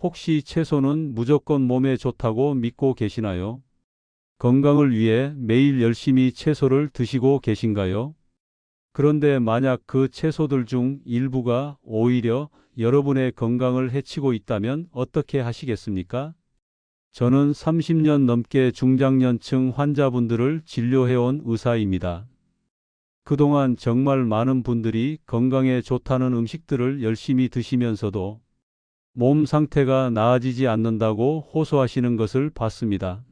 혹시 채소는 무조건 몸에 좋다고 믿고 계시나요? 건강을 위해 매일 열심히 채소를 드시고 계신가요? 그런데 만약 그 채소들 중 일부가 오히려 여러분의 건강을 해치고 있다면 어떻게 하시겠습니까? 저는 30년 넘게 중장년층 환자분들을 진료해온 의사입니다. 그동안 정말 많은 분들이 건강에 좋다는 음식들을 열심히 드시면서도 몸 상태가 나아지지 않는다고 호소하시는 것을 봤습니다.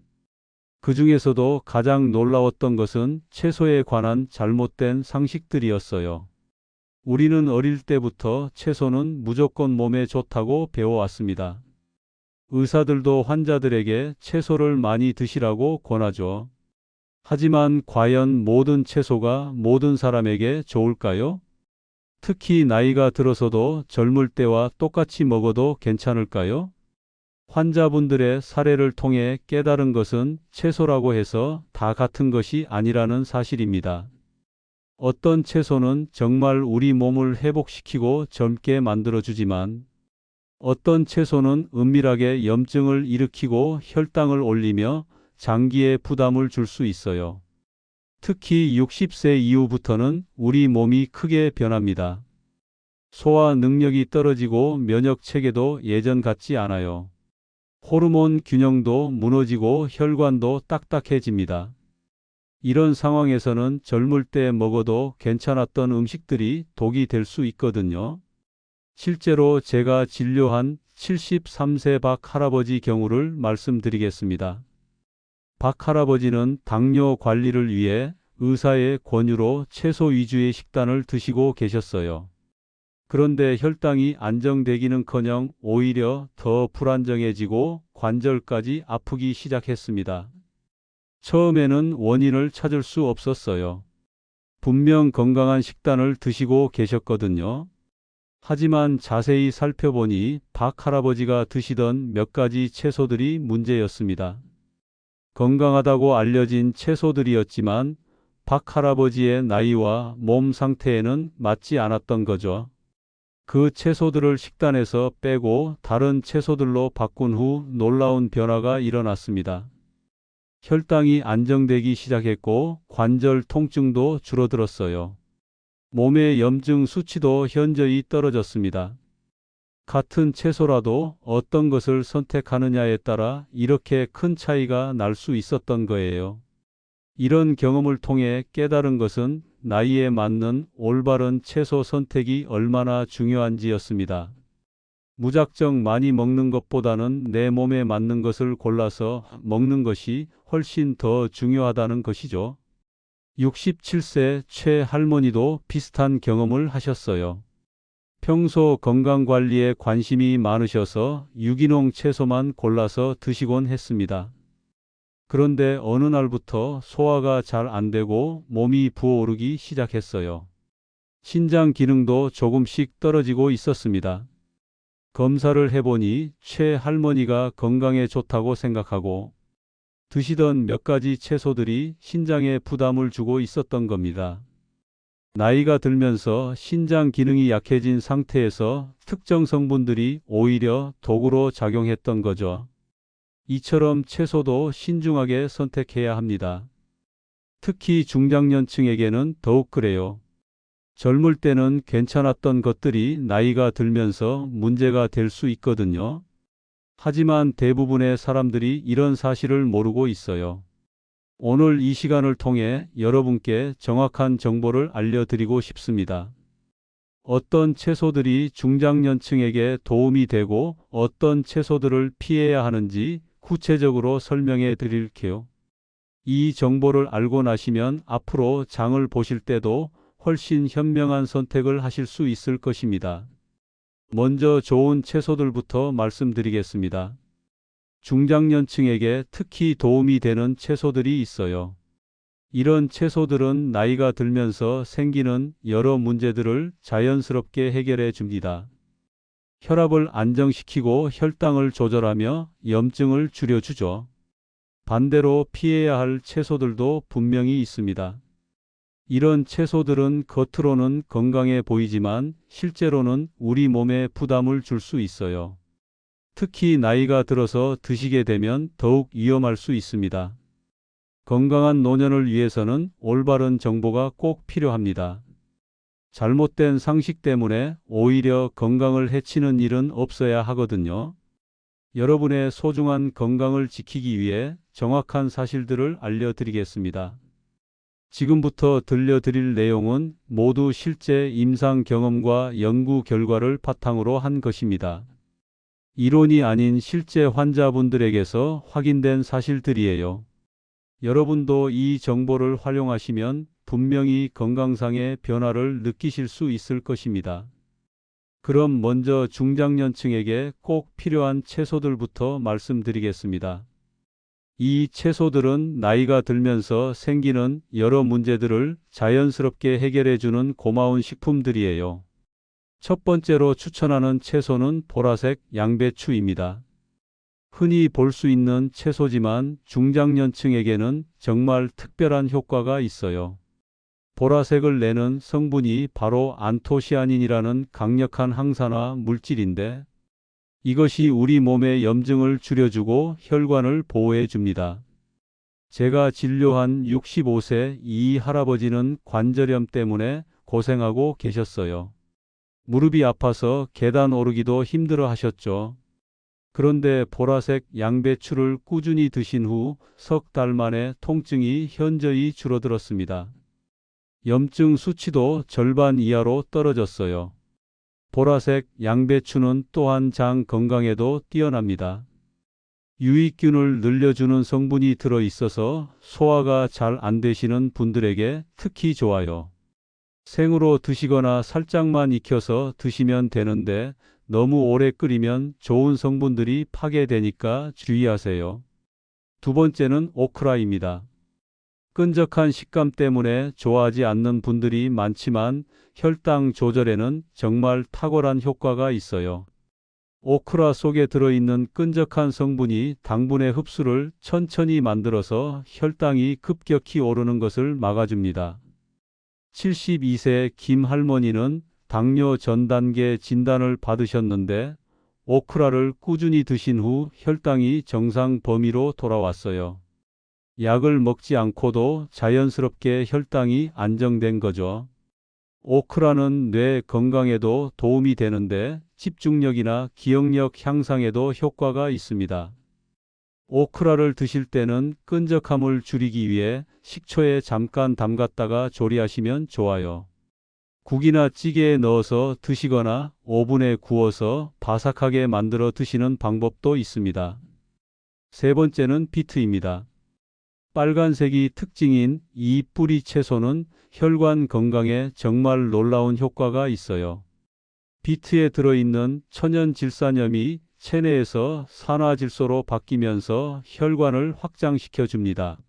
그 중에서도 가장 놀라웠던 것은 채소에 관한 잘못된 상식들이었어요. 우리는 어릴 때부터 채소는 무조건 몸에 좋다고 배워왔습니다. 의사들도 환자들에게 채소를 많이 드시라고 권하죠. 하지만 과연 모든 채소가 모든 사람에게 좋을까요? 특히 나이가 들어서도 젊을 때와 똑같이 먹어도 괜찮을까요? 환자분들의 사례를 통해 깨달은 것은 채소라고 해서 다 같은 것이 아니라는 사실입니다. 어떤 채소는 정말 우리 몸을 회복시키고 젊게 만들어주지만 어떤 채소는 은밀하게 염증을 일으키고 혈당을 올리며 장기에 부담을 줄 수 있어요. 특히 60세 이후부터는 우리 몸이 크게 변합니다. 소화 능력이 떨어지고 면역 체계도 예전 같지 않아요. 호르몬 균형도 무너지고 혈관도 딱딱해집니다. 이런 상황에서는 젊을 때 먹어도 괜찮았던 음식들이 독이 될 수 있거든요. 실제로 제가 진료한 73세 박 할아버지 경우를 말씀드리겠습니다. 박 할아버지는 당뇨 관리를 위해 의사의 권유로 채소 위주의 식단을 드시고 계셨어요. 그런데 혈당이 안정되기는커녕 오히려 더 불안정해지고 관절까지 아프기 시작했습니다. 처음에는 원인을 찾을 수 없었어요. 분명 건강한 식단을 드시고 계셨거든요. 하지만 자세히 살펴보니 박 할아버지가 드시던 몇 가지 채소들이 문제였습니다. 건강하다고 알려진 채소들이었지만 박 할아버지의 나이와 몸 상태에는 맞지 않았던 거죠. 그 채소들을 식단에서 빼고 다른 채소들로 바꾼 후 놀라운 변화가 일어났습니다. 혈당이 안정되기 시작했고 관절 통증도 줄어들었어요. 몸의 염증 수치도 현저히 떨어졌습니다. 같은 채소라도 어떤 것을 선택하느냐에 따라 이렇게 큰 차이가 날 수 있었던 거예요. 이런 경험을 통해 깨달은 것은 나이에 맞는 올바른 채소 선택이 얼마나 중요한지였습니다. 무작정 많이 먹는 것보다는 내 몸에 맞는 것을 골라서 먹는 것이 훨씬 더 중요하다는 것이죠. 67세 최 할머니도 비슷한 경험을 하셨어요. 평소 건강관리에 관심이 많으셔서 유기농 채소만 골라서 드시곤 했습니다. 그런데 어느 날부터 소화가 잘 안 되고 몸이 부어오르기 시작했어요. 신장 기능도 조금씩 떨어지고 있었습니다. 검사를 해보니 최 할머니가 건강에 좋다고 생각하고 드시던 몇 가지 채소들이 신장에 부담을 주고 있었던 겁니다. 나이가 들면서 신장 기능이 약해진 상태에서 특정 성분들이 오히려 독으로 작용했던 거죠. 이처럼 채소도 신중하게 선택해야 합니다. 특히 중장년층에게는 더욱 그래요. 젊을 때는 괜찮았던 것들이 나이가 들면서 문제가 될 수 있거든요. 하지만 대부분의 사람들이 이런 사실을 모르고 있어요. 오늘 이 시간을 통해 여러분께 정확한 정보를 알려드리고 싶습니다. 어떤 채소들이 중장년층에게 도움이 되고 어떤 채소들을 피해야 하는지 구체적으로 설명해 드릴게요. 이 정보를 알고 나시면 앞으로 장을 보실 때도 훨씬 현명한 선택을 하실 수 있을 것입니다. 먼저 좋은 채소들부터 말씀드리겠습니다. 중장년층에게 특히 도움이 되는 채소들이 있어요. 이런 채소들은 나이가 들면서 생기는 여러 문제들을 자연스럽게 해결해 줍니다. 혈압을 안정시키고 혈당을 조절하며 염증을 줄여주죠. 반대로 피해야 할 채소들도 분명히 있습니다. 이런 채소들은 겉으로는 건강해 보이지만 실제로는 우리 몸에 부담을 줄 수 있어요. 특히 나이가 들어서 드시게 되면 더욱 위험할 수 있습니다. 건강한 노년을 위해서는 올바른 정보가 꼭 필요합니다. 잘못된 상식 때문에 오히려 건강을 해치는 일은 없어야 하거든요. 여러분의 소중한 건강을 지키기 위해 정확한 사실들을 알려드리겠습니다. 지금부터 들려드릴 내용은 모두 실제 임상 경험과 연구 결과를 바탕으로 한 것입니다. 이론이 아닌 실제 환자분들에게서 확인된 사실들이에요. 여러분도 이 정보를 활용하시면 분명히 건강상의 변화를 느끼실 수 있을 것입니다. 그럼 먼저 중장년층에게 꼭 필요한 채소들부터 말씀드리겠습니다. 이 채소들은 나이가 들면서 생기는 여러 문제들을 자연스럽게 해결해주는 고마운 식품들이에요. 첫 번째로 추천하는 채소는 보라색 양배추입니다. 흔히 볼 수 있는 채소지만 중장년층에게는 정말 특별한 효과가 있어요. 보라색을 내는 성분이 바로 안토시아닌이라는 강력한 항산화 물질인데 이것이 우리 몸의 염증을 줄여주고 혈관을 보호해 줍니다. 제가 진료한 65세 이 할아버지는 관절염 때문에 고생하고 계셨어요. 무릎이 아파서 계단 오르기도 힘들어 하셨죠. 그런데 보라색 양배추를 꾸준히 드신 후 석 달 만에 통증이 현저히 줄어들었습니다. 염증 수치도 절반 이하로 떨어졌어요. 보라색 양배추는 또한 장 건강에도 뛰어납니다. 유익균을 늘려주는 성분이 들어 있어서 소화가 잘 안 되시는 분들에게 특히 좋아요. 생으로 드시거나 살짝만 익혀서 드시면 되는데 너무 오래 끓이면 좋은 성분들이 파괴되니까 주의하세요. 두 번째는 오크라입니다. 끈적한 식감 때문에 좋아하지 않는 분들이 많지만 혈당 조절에는 정말 탁월한 효과가 있어요. 오크라 속에 들어있는 끈적한 성분이 당분의 흡수를 천천히 만들어서 혈당이 급격히 오르는 것을 막아줍니다. 72세 김 할머니는 당뇨 전 단계 진단을 받으셨는데 오크라를 꾸준히 드신 후 혈당이 정상 범위로 돌아왔어요. 약을 먹지 않고도 자연스럽게 혈당이 안정된 거죠. 오크라는 뇌 건강에도 도움이 되는데 집중력이나 기억력 향상에도 효과가 있습니다. 오크라를 드실 때는 끈적함을 줄이기 위해 식초에 잠깐 담갔다가 조리하시면 좋아요. 국이나 찌개에 넣어서 드시거나 오븐에 구워서 바삭하게 만들어 드시는 방법도 있습니다. 세 번째는 비트입니다. 빨간색이 특징인 이 뿌리 채소는 혈관 건강에 정말 놀라운 효과가 있어요. 비트에 들어있는 천연 질산염이 체내에서 산화질소로 바뀌면서 혈관을 확장시켜 줍니다.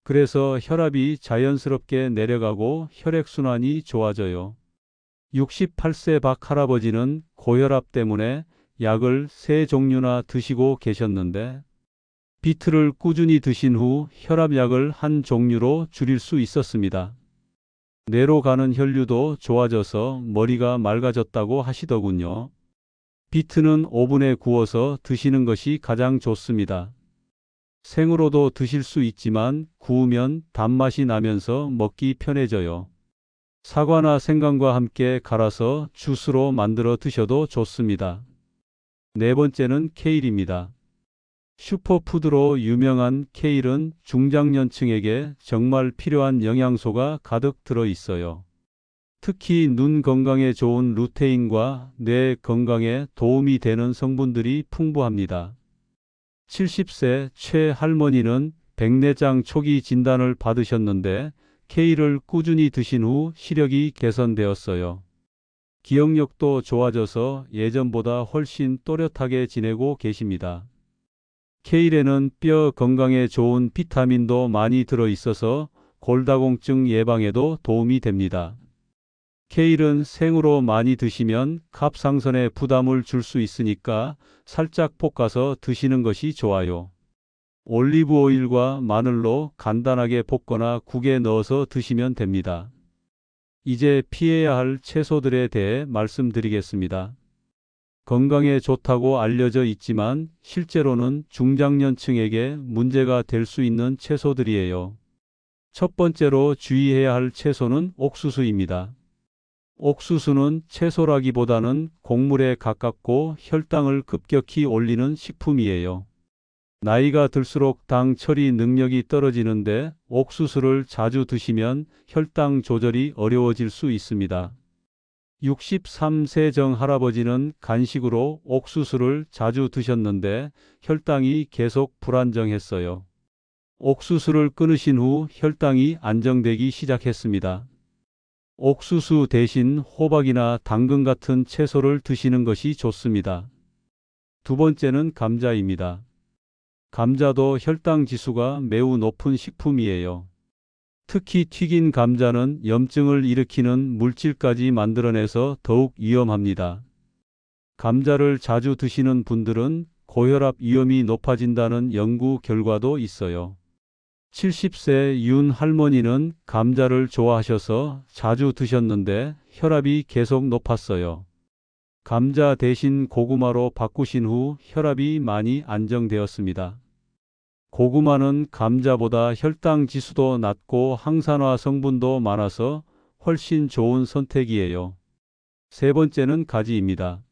그래서 혈압이 자연스럽게 내려가고 혈액순환이 좋아져요. 68세 박 할아버지는 고혈압 때문에 약을 3종류나 드시고 계셨는데 비트를 꾸준히 드신 후 혈압약을 한 종류로 줄일 수 있었습니다. 뇌로 가는 혈류도 좋아져서 머리가 맑아졌다고 하시더군요. 비트는 오븐에 구워서 드시는 것이 가장 좋습니다. 생으로도 드실 수 있지만 구우면 단맛이 나면서 먹기 편해져요. 사과나 생강과 함께 갈아서 주스로 만들어 드셔도 좋습니다. 네 번째는 케일입니다. 슈퍼푸드로 유명한 케일은 중장년층에게 정말 필요한 영양소가 가득 들어 있어요. 특히 눈 건강에 좋은 루테인과 뇌 건강에 도움이 되는 성분들이 풍부합니다. 70세 최 할머니는 백내장 초기 진단을 받으셨는데 케일을 꾸준히 드신 후 시력이 개선되었어요. 기억력도 좋아져서 예전보다 훨씬 또렷하게 지내고 계십니다. 케일에는 뼈 건강에 좋은 비타민도 많이 들어 있어서 골다공증 예방에도 도움이 됩니다. 케일은 생으로 많이 드시면 갑상선에 부담을 줄 수 있으니까 살짝 볶아서 드시는 것이 좋아요. 올리브 오일과 마늘로 간단하게 볶거나 국에 넣어서 드시면 됩니다. 이제 피해야 할 채소들에 대해 말씀드리겠습니다. 건강에 좋다고 알려져 있지만 실제로는 중장년층에게 문제가 될 수 있는 채소들이에요. 첫 번째로 주의해야 할 채소는 옥수수입니다. 옥수수는 채소라기보다는 곡물에 가깝고 혈당을 급격히 올리는 식품이에요. 나이가 들수록 당 처리 능력이 떨어지는데 옥수수를 자주 드시면 혈당 조절이 어려워질 수 있습니다. 63세 정 할아버지는 간식으로 옥수수를 자주 드셨는데 혈당이 계속 불안정했어요. 옥수수를 끊으신 후 혈당이 안정되기 시작했습니다. 옥수수 대신 호박이나 당근 같은 채소를 드시는 것이 좋습니다. 두 번째는 감자입니다. 감자도 혈당 지수가 매우 높은 식품이에요. 특히 튀긴 감자는 염증을 일으키는 물질까지 만들어내서 더욱 위험합니다. 감자를 자주 드시는 분들은 고혈압 위험이 높아진다는 연구 결과도 있어요. 70세 윤 할머니는 감자를 좋아하셔서 자주 드셨는데 혈압이 계속 높았어요. 감자 대신 고구마로 바꾸신 후 혈압이 많이 안정되었습니다. 고구마는 감자보다 혈당 지수도 낮고 항산화 성분도 많아서 훨씬 좋은 선택이에요. 세 번째는 가지입니다.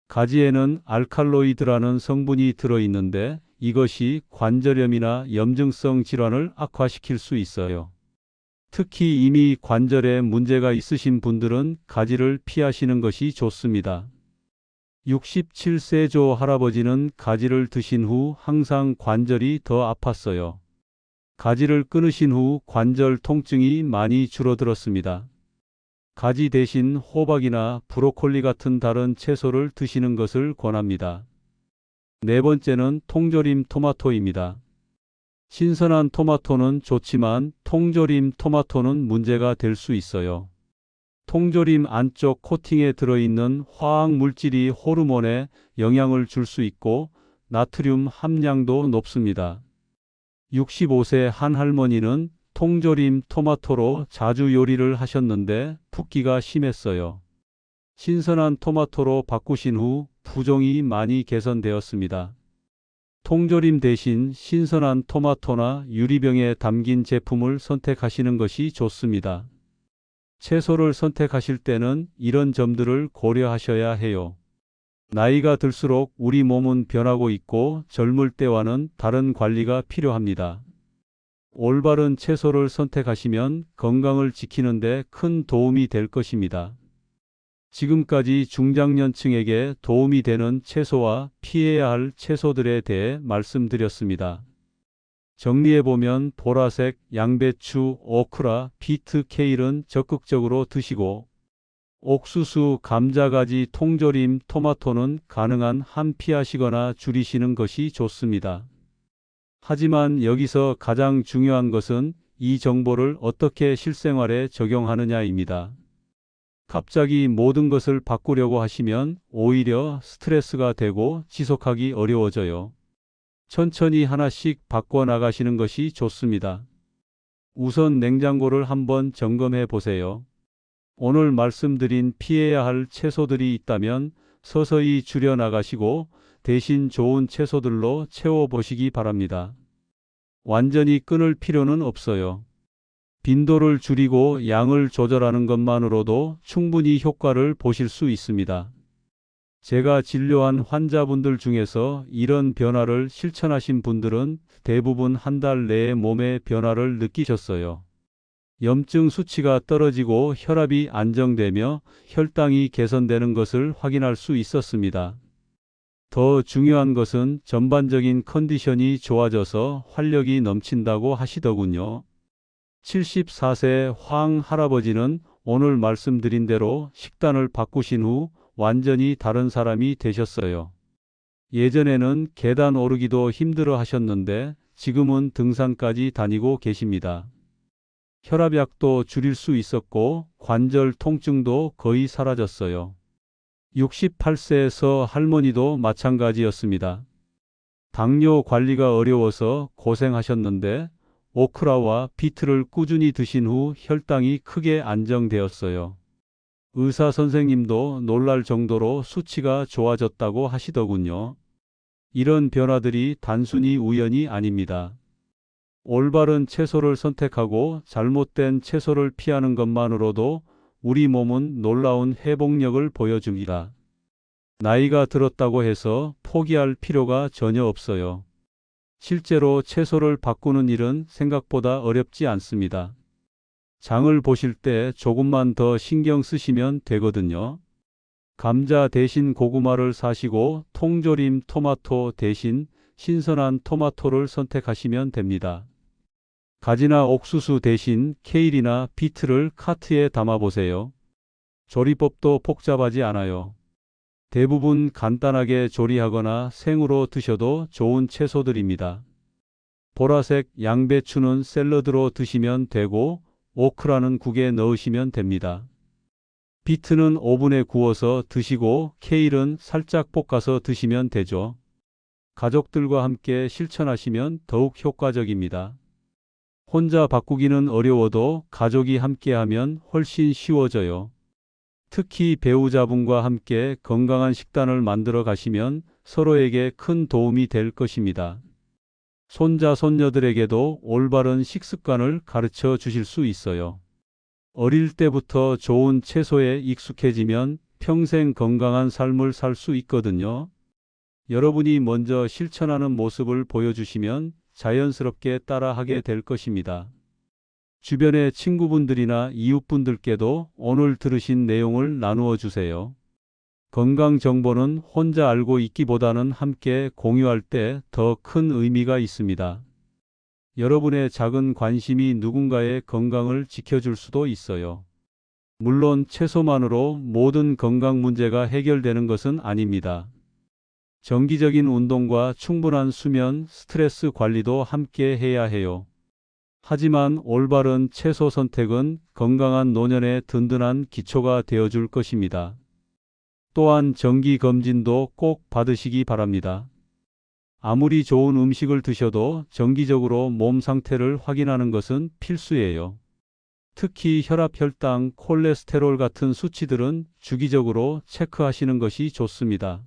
가지에는 알칼로이드라는 성분이 들어있는데 이것이 관절염이나 염증성 질환을 악화시킬 수 있어요. 특히 이미 관절에 문제가 있으신 분들은 가지를 피하시는 것이 좋습니다. 67세 조 할아버지는 가지를 드신 후 항상 관절이 더 아팠어요. 가지를 끊으신 후 관절 통증이 많이 줄어들었습니다. 가지 대신 호박이나 브로콜리 같은 다른 채소를 드시는 것을 권합니다. 네 번째는 통조림 토마토입니다. 신선한 토마토는 좋지만 통조림 토마토는 문제가 될 수 있어요. 통조림 안쪽 코팅에 들어있는 화학 물질이 호르몬에 영향을 줄 수 있고 나트륨 함량도 높습니다. 65세 한 할머니는 통조림 토마토로 자주 요리를 하셨는데 붓기가 심했어요. 신선한 토마토로 바꾸신 후 부종이 많이 개선되었습니다. 통조림 대신 신선한 토마토나 유리병에 담긴 제품을 선택하시는 것이 좋습니다. 채소를 선택하실 때는 이런 점들을 고려하셔야 해요. 나이가 들수록 우리 몸은 변하고 있고 젊을 때와는 다른 관리가 필요합니다. 올바른 채소를 선택하시면 건강을 지키는 데 큰 도움이 될 것입니다. 지금까지 중장년층에게 도움이 되는 채소와 피해야 할 채소들에 대해 말씀드렸습니다. 정리해보면 보라색, 양배추, 오크라, 비트, 케일은 적극적으로 드시고 옥수수, 감자가지, 통조림, 토마토는 가능한 한 피하시거나 줄이시는 것이 좋습니다. 하지만 여기서 가장 중요한 것은 이 정보를 어떻게 실생활에 적용하느냐입니다. 갑자기 모든 것을 바꾸려고 하시면 오히려 스트레스가 되고 지속하기 어려워져요. 천천히 하나씩 바꿔나가시는 것이 좋습니다. 우선 냉장고를 한번 점검해 보세요. 오늘 말씀드린 피해야 할 채소들이 있다면 서서히 줄여나가시고 대신 좋은 채소들로 채워보시기 바랍니다. 완전히 끊을 필요는 없어요. 빈도를 줄이고 양을 조절하는 것만으로도 충분히 효과를 보실 수 있습니다. 제가 진료한 환자분들 중에서 이런 변화를 실천하신 분들은 대부분 한 달 내에 몸의 변화를 느끼셨어요. 염증 수치가 떨어지고 혈압이 안정되며 혈당이 개선되는 것을 확인할 수 있었습니다. 더 중요한 것은 전반적인 컨디션이 좋아져서 활력이 넘친다고 하시더군요. 74세 황 할아버지는 오늘 말씀드린 대로 식단을 바꾸신 후 완전히 다른 사람이 되셨어요. 예전에는 계단 오르기도 힘들어 하셨는데 지금은 등산까지 다니고 계십니다. 혈압약도 줄일 수 있었고 관절 통증도 거의 사라졌어요. 68세에서 할머니도 마찬가지였습니다. 당뇨 관리가 어려워서 고생하셨는데 오크라와 비트를 꾸준히 드신 후 혈당이 크게 안정되었어요. 의사 선생님도 놀랄 정도로 수치가 좋아졌다고 하시더군요. 이런 변화들이 단순히 우연이 아닙니다. 올바른 채소를 선택하고 잘못된 채소를 피하는 것만으로도 우리 몸은 놀라운 회복력을 보여줍니다. 나이가 들었다고 해서 포기할 필요가 전혀 없어요. 실제로 채소를 바꾸는 일은 생각보다 어렵지 않습니다. 장을 보실 때 조금만 더 신경 쓰시면 되거든요. 감자 대신 고구마를 사시고 통조림 토마토 대신 신선한 토마토를 선택하시면 됩니다. 가지나 옥수수 대신 케일이나 비트를 카트에 담아보세요. 조리법도 복잡하지 않아요. 대부분 간단하게 조리하거나 생으로 드셔도 좋은 채소들입니다. 보라색 양배추는 샐러드로 드시면 되고 오크라는 국에 넣으시면 됩니다. 비트는 오븐에 구워서 드시고 케일은 살짝 볶아서 드시면 되죠. 가족들과 함께 실천하시면 더욱 효과적입니다. 혼자 바꾸기는 어려워도 가족이 함께하면 훨씬 쉬워져요. 특히 배우자분과 함께 건강한 식단을 만들어 가시면 서로에게 큰 도움이 될 것입니다. 손자, 손녀들에게도 올바른 식습관을 가르쳐 주실 수 있어요. 어릴 때부터 좋은 채소에 익숙해지면 평생 건강한 삶을 살 수 있거든요. 여러분이 먼저 실천하는 모습을 보여주시면 자연스럽게 따라하게 될 것입니다. 주변의 친구분들이나 이웃분들께도 오늘 들으신 내용을 나누어 주세요. 건강 정보는 혼자 알고 있기보다는 함께 공유할 때 더 큰 의미가 있습니다. 여러분의 작은 관심이 누군가의 건강을 지켜줄 수도 있어요. 물론 채소만으로 모든 건강 문제가 해결되는 것은 아닙니다. 정기적인 운동과 충분한 수면, 스트레스 관리도 함께 해야 해요. 하지만 올바른 채소 선택은 건강한 노년의 든든한 기초가 되어줄 것입니다. 또한 정기 검진도 꼭 받으시기 바랍니다. 아무리 좋은 음식을 드셔도 정기적으로 몸 상태를 확인하는 것은 필수예요. 특히 혈압, 혈당, 콜레스테롤 같은 수치들은 주기적으로 체크하시는 것이 좋습니다.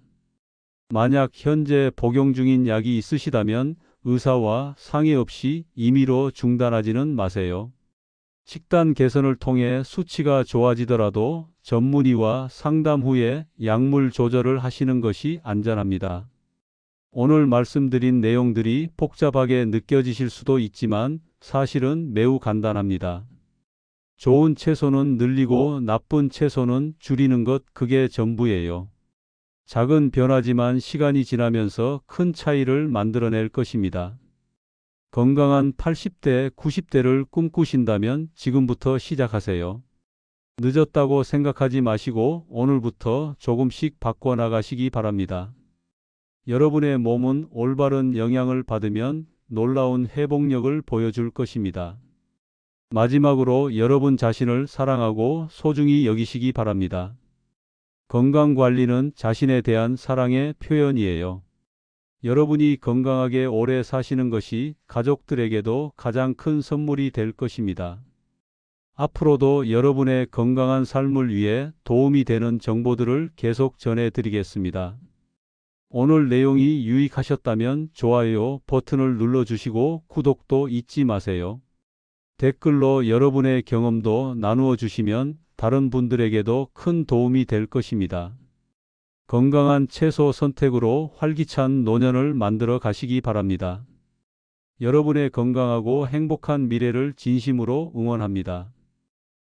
만약 현재 복용 중인 약이 있으시다면 의사와 상의 없이 임의로 중단하지는 마세요. 식단 개선을 통해 수치가 좋아지더라도 전문의와 상담 후에 약물 조절을 하시는 것이 안전합니다. 오늘 말씀드린 내용들이 복잡하게 느껴지실 수도 있지만 사실은 매우 간단합니다. 좋은 채소는 늘리고 나쁜 채소는 줄이는 것, 그게 전부예요. 작은 변화지만 시간이 지나면서 큰 차이를 만들어낼 것입니다. 건강한 80대, 90대를 꿈꾸신다면 지금부터 시작하세요. 늦었다고 생각하지 마시고 오늘부터 조금씩 바꿔나가시기 바랍니다. 여러분의 몸은 올바른 영향을 받으면 놀라운 회복력을 보여줄 것입니다. 마지막으로 여러분 자신을 사랑하고 소중히 여기시기 바랍니다. 건강관리는 자신에 대한 사랑의 표현이에요. 여러분이 건강하게 오래 사시는 것이 가족들에게도 가장 큰 선물이 될 것입니다. 앞으로도 여러분의 건강한 삶을 위해 도움이 되는 정보들을 계속 전해드리겠습니다. 오늘 내용이 유익하셨다면 좋아요 버튼을 눌러주시고 구독도 잊지 마세요. 댓글로 여러분의 경험도 나누어 주시면 다른 분들에게도 큰 도움이 될 것입니다. 건강한 채소 선택으로 활기찬 노년을 만들어 가시기 바랍니다. 여러분의 건강하고 행복한 미래를 진심으로 응원합니다.